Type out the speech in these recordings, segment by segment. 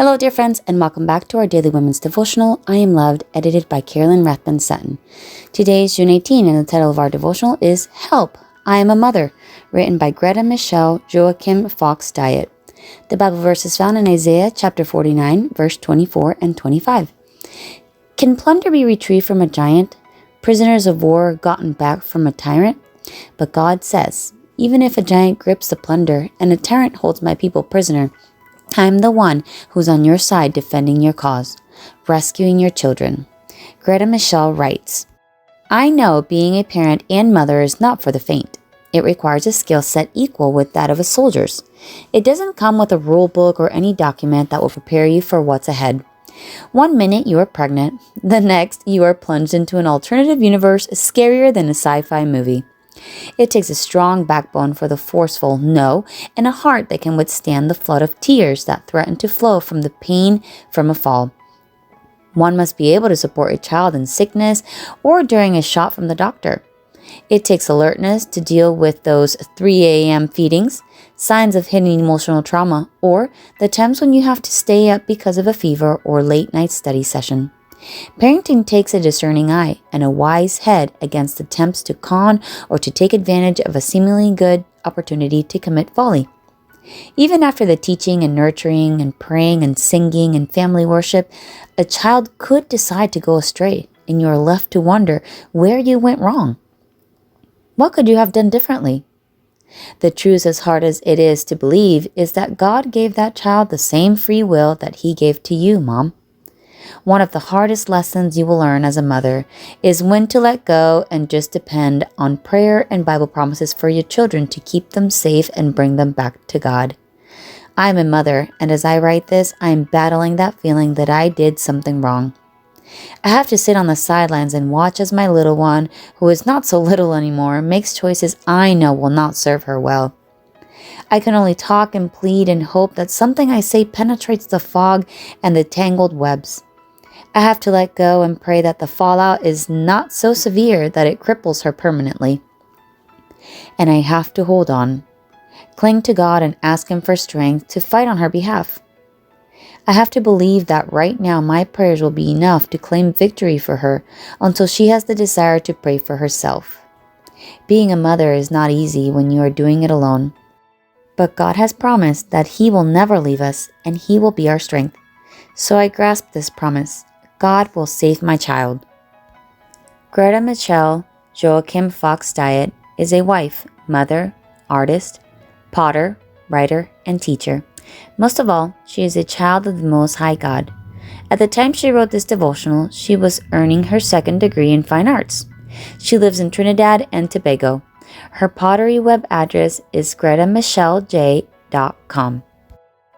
Hello, dear friends, and welcome back to our Daily Women's Devotional, I Am Loved, edited by Carolyn Rathbun Sutton. Today is June 18, and the title of our devotional is Help, I Am a Mother, written by Greta Michelle Joachim Fox Diet. The Bible verse is found in Isaiah chapter 49, verse 24 and 25. Can plunder be retrieved from a giant? Prisoners of war gotten back from a tyrant? But God says, even if a giant grips the plunder and a tyrant holds my people prisoner, I am the one who's on your side defending your cause, rescuing your children. Greta Michelle writes, I know being a parent and mother is not for the faint. It requires a skill set equal with that of a soldier's. It doesn't come with a rule book or any document that will prepare you for what's ahead. One minute you are pregnant, the next you are plunged into an alternative universe scarier than a sci-fi movie. It takes a strong backbone for the forceful no and a heart that can withstand the flood of tears that threaten to flow from the pain from a fall. One must be able to support a child in sickness or during a shot from the doctor. It takes alertness to deal with those 3 a.m. feedings, signs of hidden emotional trauma, or the times when you have to stay up because of a fever or late night study session. Parenting takes a discerning eye and a wise head against attempts to con or to take advantage of a seemingly good opportunity to commit folly. Even after the teaching and nurturing and praying and singing and family worship, a child could decide to go astray, and you are left to wonder where you went wrong. What could you have done differently? The truth, as hard as it is to believe, is that God gave that child the same free will that He gave to you, Mom. One of the hardest lessons you will learn as a mother is when to let go and just depend on prayer and Bible promises for your children to keep them safe and bring them back to God. I'm a mother, and as I write this, I am battling that feeling that I did something wrong. I have to sit on the sidelines and watch as my little one, who is not so little anymore, makes choices I know will not serve her well. I can only talk and plead and hope that something I say penetrates the fog and the tangled webs. I have to let go and pray that the fallout is not so severe that it cripples her permanently. And I have to hold on, cling to God and ask Him for strength to fight on her behalf. I have to believe that right now my prayers will be enough to claim victory for her until she has the desire to pray for herself. Being a mother is not easy when you are doing it alone. But God has promised that He will never leave us and He will be our strength. So I grasp this promise. God will save my child. Greta Michelle Joachim Fox Diet is a wife, mother, artist, potter, writer, and teacher. Most of all, she is a child of the Most High God. At the time she wrote this devotional, she was earning her second degree in fine arts. She lives in Trinidad and Tobago. Her pottery web address is gretamichelleJ.com.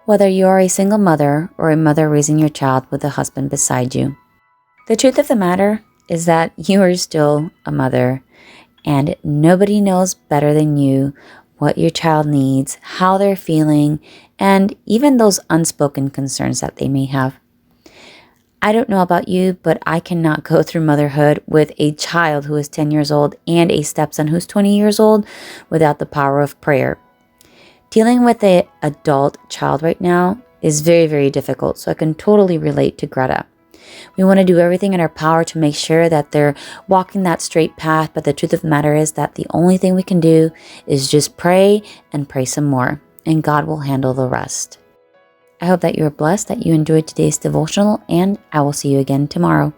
Whether you are a single mother or a mother raising your child with a husband beside you, the truth of the matter is that you are still a mother, and nobody knows better than you what your child needs, how they're feeling, and even those unspoken concerns that they may have. I don't know about you, but I cannot go through motherhood with a child who is 10 years old and a stepson who's 20 years old without the power of prayer. Dealing with an adult child right now is very, very difficult, so I can totally relate to Greta. We want to do everything in our power to make sure that they're walking that straight path, but the truth of the matter is that the only thing we can do is just pray and pray some more, and God will handle the rest. I hope that you are blessed, that you enjoyed today's devotional, and I will see you again tomorrow.